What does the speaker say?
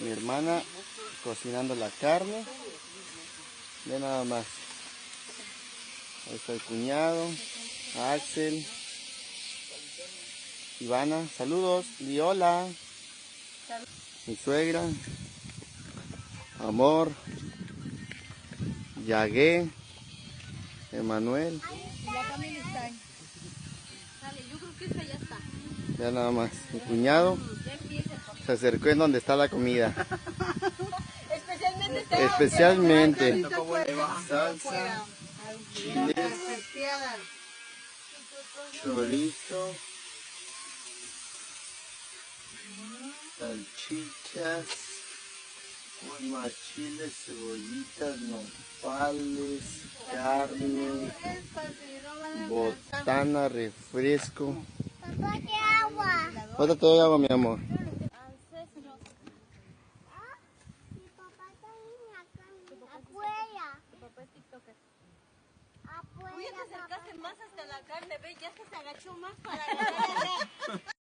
Mi hermana cocinando la carne. Ve nada más. Ahí está el cuñado, Axel, Ivana, saludos, y hola. Mi suegra, Amor, Yagué, Emanuel. Yo creo que esa ya está. Ya nada más. Mi cuñado se acercó en donde está la comida. Especialmente. Salsa, chiles, chorizo, salchichas, más chiles, cebollitas, nopales, carne, botana, refresco. Papá, ¿qué agua? Ahorita te doy agua, mi amor. Ancestros. Mi papá está afuera. Tu papá es TikToker. Afuera. Tú ya te acercaste más hasta la carne, ve, ya se agachó más para agarrar.